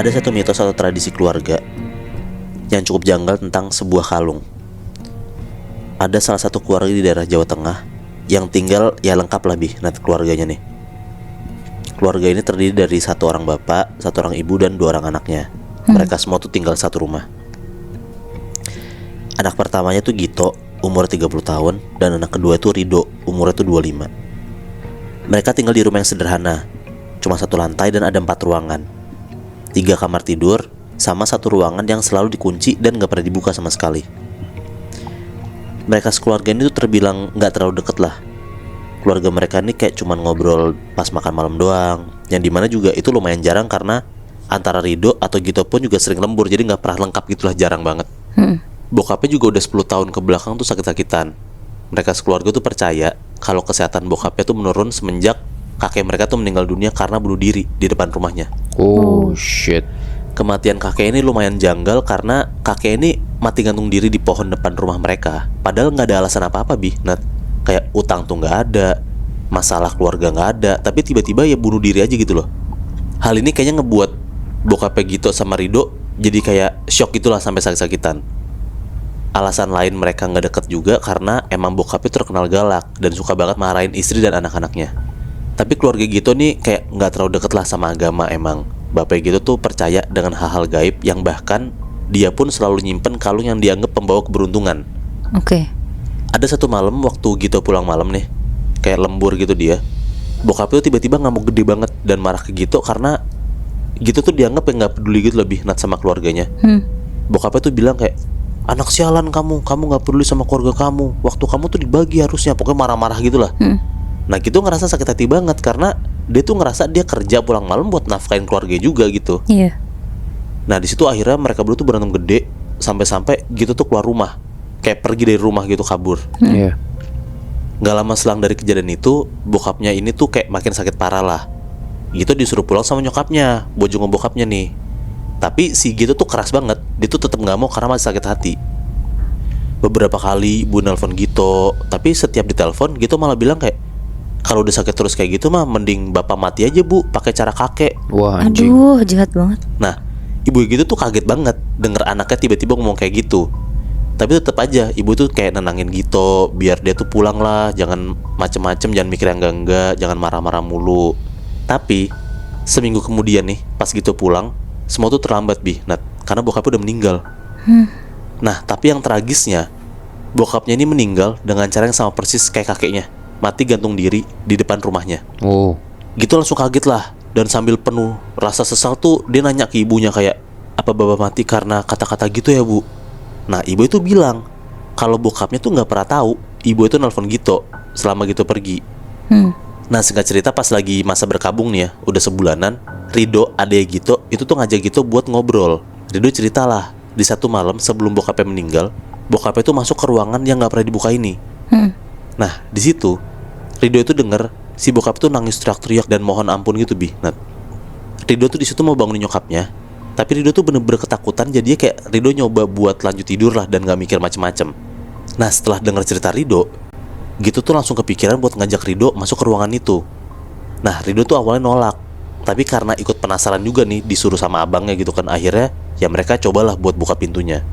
Ada satu mitos atau tradisi keluarga yang cukup janggal tentang sebuah kalung. Ada salah satu keluarga di daerah Jawa Tengah yang tinggal ya lengkap lah keluarganya nih. Keluarga ini terdiri dari satu orang bapak, satu orang ibu, dan dua orang anaknya. Mereka semua tuh tinggal satu rumah. Anak pertamanya tuh Gito, umur 30 tahun, dan anak kedua itu Rido, umurnya tuh 25. Mereka tinggal di rumah yang sederhana, cuma satu lantai dan ada 4 ruangan, 3 kamar tidur, sama satu ruangan yang selalu dikunci dan gak pernah dibuka sama sekali. Mereka sekeluarga ini tuh terbilang gak terlalu deket lah. Keluarga mereka ini kayak cuman ngobrol pas makan malam doang, yang dimana juga itu lumayan jarang karena antara Rido atau Gito pun juga sering lembur, jadi gak pernah lengkap gitulah, jarang banget. Bokapnya juga udah 10 tahun ke belakang tuh sakit-sakitan. Mereka sekeluarga tuh percaya kalau kesehatan bokapnya tuh menurun semenjak kakek mereka tuh meninggal dunia karena bunuh diri di depan rumahnya. Oh shit. Kematian kakek ini lumayan janggal karena kakek ini mati gantung diri di pohon depan rumah mereka. Padahal gak ada alasan apa-apa kayak utang tuh gak ada, masalah keluarga gak ada, tapi tiba-tiba ya bunuh diri aja gitu loh. Hal ini kayaknya ngebuat bokapnya Gito sama Rido jadi kayak shock gitulah sampai sakit-sakitan. Alasan lain mereka gak deket juga karena emang bokapnya terkenal galak dan suka banget marahin istri dan anak-anaknya. Tapi keluarga Gito nih kayak gak terlalu deket lah sama agama emang. Bapak Gito tuh percaya dengan hal-hal gaib yang bahkan dia pun selalu nyimpen kalung yang dianggap pembawa keberuntungan. Oke. Ada satu malam waktu Gito pulang malam nih, kayak lembur gitu dia, bokapnya tuh tiba-tiba ngamuk gede banget dan marah ke Gito karena Gito tuh dianggap yang gak peduli gitu lebih sama keluarganya. Bokapnya tuh bilang kayak, anak sialan kamu gak peduli sama keluarga kamu, waktu kamu tuh dibagi harusnya, pokoknya marah-marah gitulah. Nah Gito ngerasa sakit hati banget karena dia tuh ngerasa dia kerja pulang malam buat nafkain keluarga juga gitu. Iya. Nah di situ akhirnya mereka berdua tuh berantem gede sampai Gito tuh keluar rumah, kayak pergi dari rumah gitu, kabur. Iya. Gak lama selang dari kejadian itu, bokapnya ini tuh kayak makin sakit parah lah. Gito disuruh pulang sama nyokapnya buat jenguk bokapnya nih. Tapi si Gito tuh keras banget, dia tuh tetap gak mau karena masih sakit hati. Beberapa kali ibu nelpon Gito, tapi setiap ditelepon Gito malah bilang kayak, kalau udah sakit terus kayak gitu mah mending bapak mati aja bu, pakai cara kakek. Wah anjing. Aduh, jahat banget. Nah ibu gitu tuh kaget banget denger anaknya tiba-tiba ngomong kayak gitu. Tapi tetap aja ibu tuh kayak nenangin Gito biar dia tuh pulang lah, jangan macem-macem, jangan mikir yang enggak, jangan marah-marah mulu. Tapi seminggu kemudian nih pas Gito pulang, semua tuh terlambat karena bokapnya udah meninggal. Nah tapi yang tragisnya, bokapnya ini meninggal dengan cara yang sama persis kayak kakeknya, mati gantung diri di depan rumahnya. Oh. Gito langsung kaget lah, dan sambil penuh rasa sesal tuh dia nanya ke ibunya kayak, apa bapak mati karena kata-kata gitu ya bu? Nah ibu itu bilang kalau bokapnya tuh gak pernah tahu ibu itu nelpon Gito selama Gito pergi. Nah singkat cerita pas lagi masa berkabung nih ya, udah sebulanan, Rido adek Gito itu tuh ngajak Gito buat ngobrol. Rido ceritalah di satu malam sebelum bokapnya meninggal, bokapnya tuh masuk ke ruangan yang gak pernah dibuka ini. Nah di situ Rido itu denger si bokap tuh nangis teriak-teriak dan mohon ampun gitu Rido tuh di situ mau bangunin nyokapnya, tapi Rido tuh bener-bener ketakutan, jadinya kayak Rido nyoba buat lanjut tidur lah dan gak mikir macem-macem. Nah setelah denger cerita Rido, Gito tuh langsung kepikiran buat ngajak Rido masuk ke ruangan itu. Nah Rido tuh awalnya nolak, tapi karena ikut penasaran juga nih disuruh sama abangnya gitu kan, akhirnya ya mereka cobalah buat buka pintunya.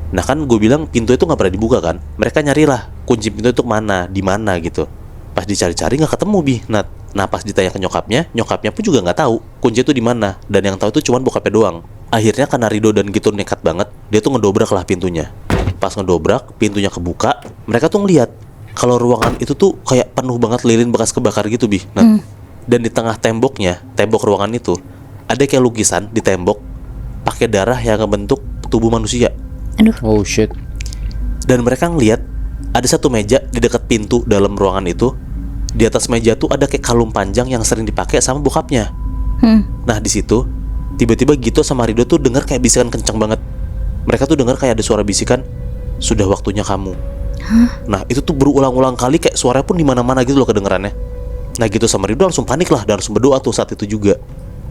Nah kan gue bilang pintu itu gak pernah dibuka kan, mereka nyarilah kunci pintu itu mana, di mana gitu. Pas dicari-cari nggak ketemu Nah pas ditanya ke nyokapnya pun juga nggak tahu kunci itu di mana, dan yang tahu itu cuma bokapnya doang. Akhirnya karena Rido dan Gito nekat banget, dia tuh ngedobrak lah pintunya. Pas ngedobrak, pintunya kebuka, mereka tuh ngeliat kalau ruangan itu tuh kayak penuh banget lilin bekas kebakar gitu Dan di tengah tembok ruangan itu ada kayak lukisan di tembok pakai darah yang ngebentuk tubuh manusia. Aduh. Oh shit. Dan mereka ngeliat ada satu meja di dekat pintu dalam ruangan itu. Di atas meja tuh ada kayak kalung panjang yang sering dipakai sama bokapnya. Nah di situ tiba-tiba Gito sama Rido tuh dengar kayak bisikan kencang banget. Mereka tuh dengar kayak ada suara bisikan, sudah waktunya kamu. Nah itu tuh berulang-ulang kali, kayak suaranya pun di mana-mana gitu loh kedengerannya. Nah Gito sama Rido langsung panik lah dan langsung berdoa tuh saat itu juga.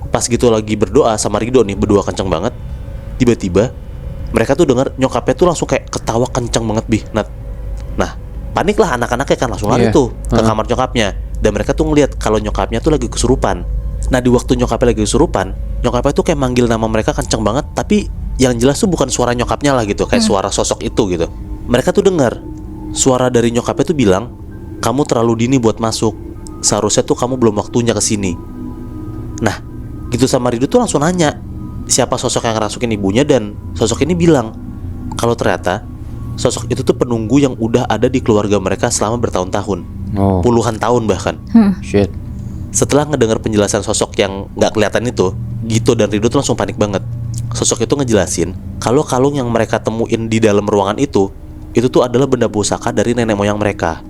Pas Gito lagi berdoa sama Rido nih, berdoa kencang banget, tiba-tiba mereka tuh dengar nyokapnya tuh langsung kayak ketawa kencang banget Nah panik lah anak-anaknya kan, langsung lari tuh ke kamar nyokapnya. Dan mereka tuh ngeliat kalau nyokapnya tuh lagi kesurupan. Nah di waktu nyokapnya lagi kesurupan, nyokapnya tuh kayak manggil nama mereka kenceng banget, tapi yang jelas tuh bukan suara nyokapnya lah gitu, kayak suara sosok itu gitu. Mereka tuh dengar suara dari nyokapnya tuh bilang, kamu terlalu dini buat masuk, seharusnya tuh kamu belum waktunya kesini. Nah gitu sama Rido tuh langsung nanya siapa sosok yang ngerasukin ibunya, dan sosok ini bilang kalau ternyata sosok itu tuh penunggu yang udah ada di keluarga mereka selama bertahun-tahun, puluhan tahun bahkan. Shit. Setelah ngedengar penjelasan sosok yang nggak kelihatan itu, Gito dan Rido tuh langsung panik banget. Sosok itu ngejelasin kalau kalung yang mereka temuin di dalam ruangan itu tuh adalah benda pusaka dari nenek moyang mereka.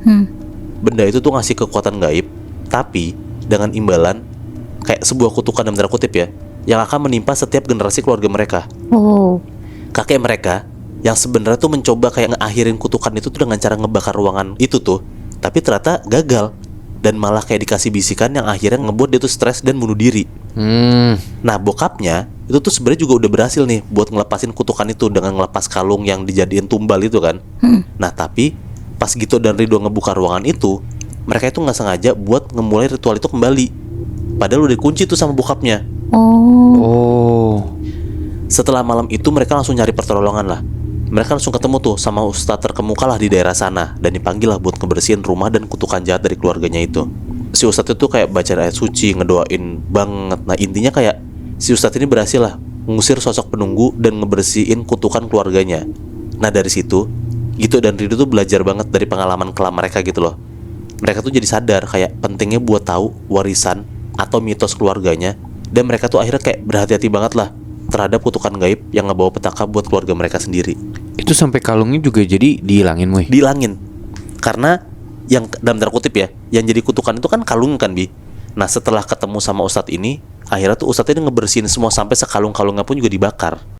Benda itu tuh ngasih kekuatan gaib, tapi dengan imbalan kayak sebuah kutukan dalam tanda kutip ya, yang akan menimpa setiap generasi keluarga mereka. Kakek mereka yang sebenarnya tuh mencoba kayak ngakhirin kutukan itu tuh dengan cara ngebakar ruangan itu tuh, tapi ternyata gagal, dan malah kayak dikasih bisikan yang akhirnya ngebuat dia tuh stres dan bunuh diri. Nah bokapnya itu tuh sebenarnya juga udah berhasil nih buat ngelepasin kutukan itu dengan ngelepas kalung yang dijadiin tumbal itu kan. Nah tapi pas Gito dan Rido ngebuka ruangan itu, mereka itu nggak sengaja buat ngemulai ritual itu kembali, padahal udah dikunci tuh sama bokapnya. Setelah malam itu mereka langsung nyari pertolongan lah. Mereka langsung ketemu tuh sama ustadz terkemuka lah di daerah sana, dan dipanggil lah buat ngebersihin rumah dan kutukan jahat dari keluarganya itu. Si ustadz itu kayak baca ayat suci, ngedoain banget. Nah intinya kayak si ustadz ini berhasil lah ngusir sosok penunggu dan ngebersihin kutukan keluarganya. Nah dari situ Gito dan Rido tuh belajar banget dari pengalaman kelam mereka gitu loh. Mereka tuh jadi sadar kayak pentingnya buat tahu warisan atau mitos keluarganya, dan mereka tuh akhirnya kayak berhati-hati banget lah terhadap kutukan gaib yang ngebawa petaka buat keluarga mereka sendiri. Itu sampai kalungnya juga jadi dihilangin, Moy? Dihilangin. Karena yang dalam tanda kutip ya, yang jadi kutukan itu kan kalung kan, Bi. Nah setelah ketemu sama ustadz ini, akhirnya tuh ustadz ini ngebersihin semua sampai sekalung-kalungnya pun juga dibakar.